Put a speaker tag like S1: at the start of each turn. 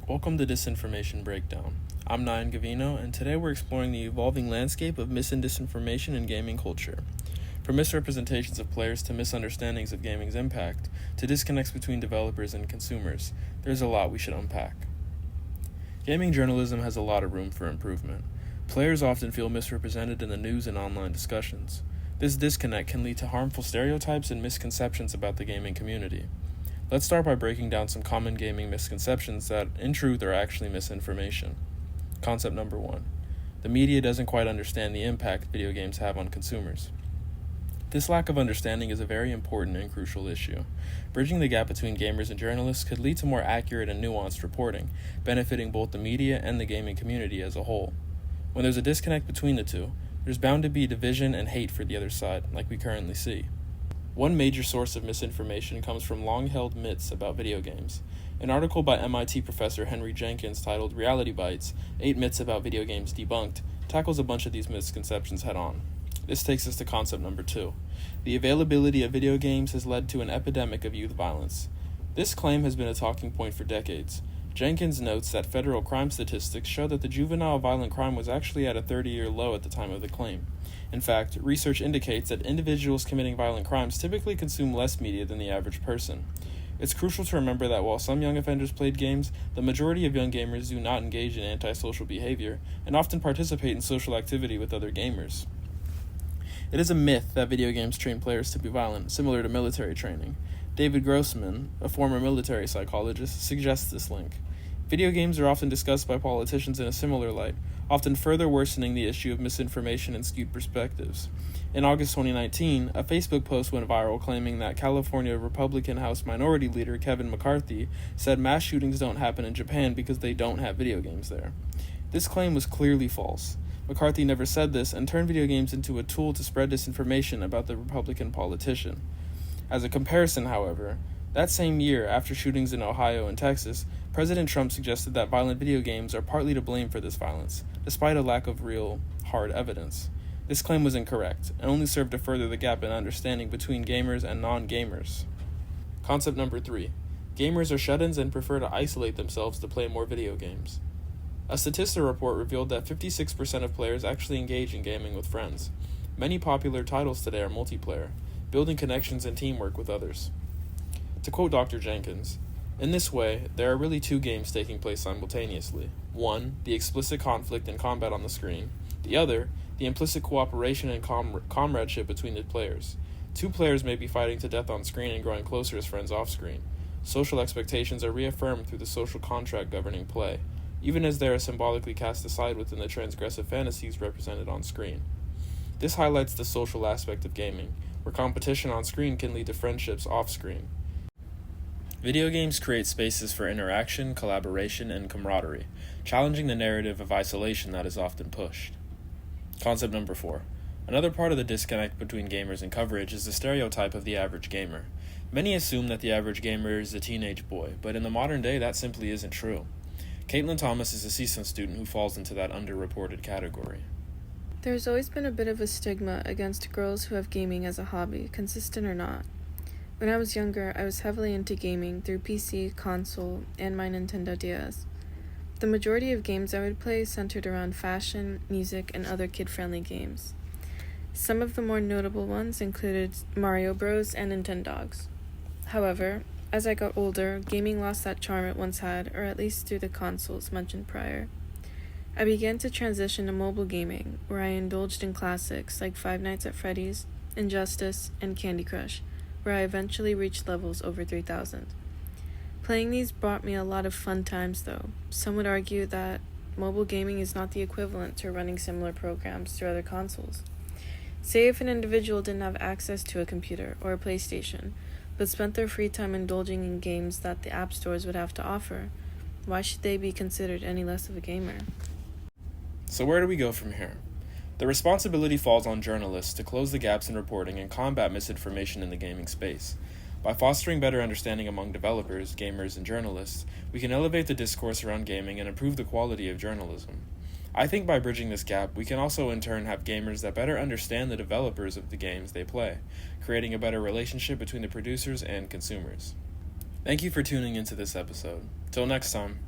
S1: Welcome to Disinformation Breakdown. I'm Nyan Gavino, and today we're exploring the evolving landscape of mis and disinformation in gaming culture. From misrepresentations of players to misunderstandings of gaming's impact, to disconnects between developers and consumers, there's a lot we should unpack. Gaming journalism has a lot of room for improvement. Players often feel misrepresented in the news and online discussions. This disconnect can lead to harmful stereotypes and misconceptions about the gaming community. Let's start by breaking down some common gaming misconceptions that, in truth, are actually misinformation. Concept number 1. The media doesn't quite understand the impact video games have on consumers. This lack of understanding is a very important and crucial issue. Bridging the gap between gamers and journalists could lead to more accurate and nuanced reporting, benefiting both the media and the gaming community as a whole. When there's a disconnect between the two, there's bound to be division and hate for the other side, like we currently see. One major source of misinformation comes from long-held myths about video games. An article by MIT professor Henry Jenkins titled Reality Bites, 8 Myths About Video Games Debunked, tackles a bunch of these misconceptions head-on. This takes us to concept number 2. The availability of video games has led to an epidemic of youth violence. This claim has been a talking point for decades. Jenkins notes that federal crime statistics show that the juvenile violent crime was actually at a 30-year low at the time of the claim. In fact, research indicates that individuals committing violent crimes typically consume less media than the average person. It's crucial to remember that while some young offenders played games, the majority of young gamers do not engage in antisocial behavior and often participate in social activity with other gamers. It is a myth that video games train players to be violent, similar to military training. David Grossman, a former military psychologist, suggests this link. Video games are often discussed by politicians in a similar light, often further worsening the issue of misinformation and skewed perspectives. In August 2019, a Facebook post went viral claiming that California Republican House Minority Leader Kevin McCarthy said mass shootings don't happen in Japan because they don't have video games there. This claim was clearly false. McCarthy never said this and turned video games into a tool to spread disinformation about the Republican politician. As a comparison, however, that same year, after shootings in Ohio and Texas, President Trump suggested that violent video games are partly to blame for this violence, despite a lack of real, hard evidence. This claim was incorrect, and only served to further the gap in understanding between gamers and non-gamers. Concept number 3. Gamers are shut-ins and prefer to isolate themselves to play more video games. A Statista report revealed that 56% of players actually engage in gaming with friends. Many popular titles today are multiplayer, building connections and teamwork with others. To quote Dr. Jenkins, "In this way, there are really 2 games taking place simultaneously. One, the explicit conflict and combat on the screen. The other, the implicit cooperation and comradeship between the players. 2 players may be fighting to death on screen and growing closer as friends off screen. Social expectations are reaffirmed through the social contract governing play, even as they are symbolically cast aside within the transgressive fantasies represented on screen. This highlights the social aspect of gaming, where competition on screen can lead to friendships off screen. Video games create spaces for interaction, collaboration, and camaraderie, challenging the narrative of isolation that is often pushed." Concept number 4. Another part of the disconnect between gamers and coverage is the stereotype of the average gamer. Many assume that the average gamer is a teenage boy, but in the modern day that simply isn't true. Caitlin Thomas is a CSUN student who falls into that underreported category.
S2: There's always been a bit of a stigma against girls who have gaming as a hobby, consistent or not. When I was younger, I was heavily into gaming through PC, console, and my Nintendo DS. The majority of games I would play centered around fashion, music, and other kid-friendly games. Some of the more notable ones included Mario Bros. And Nintendogs. However, as I got older, gaming lost that charm it once had, or at least through the consoles mentioned prior. I began to transition to mobile gaming, where I indulged in classics like Five Nights at Freddy's, Injustice, and Candy Crush, where I eventually reached levels over 3,000. Playing these brought me a lot of fun times though. Some would argue that mobile gaming is not the equivalent to running similar programs through other consoles. Say if an individual didn't have access to a computer or a PlayStation, but spent their free time indulging in games that the app stores would have to offer, why should they be considered any less of a gamer?
S1: So where do we go from here? The responsibility falls on journalists to close the gaps in reporting and combat misinformation in the gaming space. By fostering better understanding among developers, gamers, and journalists, we can elevate the discourse around gaming and improve the quality of journalism. I think by bridging this gap, we can also in turn have gamers that better understand the developers of the games they play, creating a better relationship between the producers and consumers. Thank you for tuning into this episode. Till next time.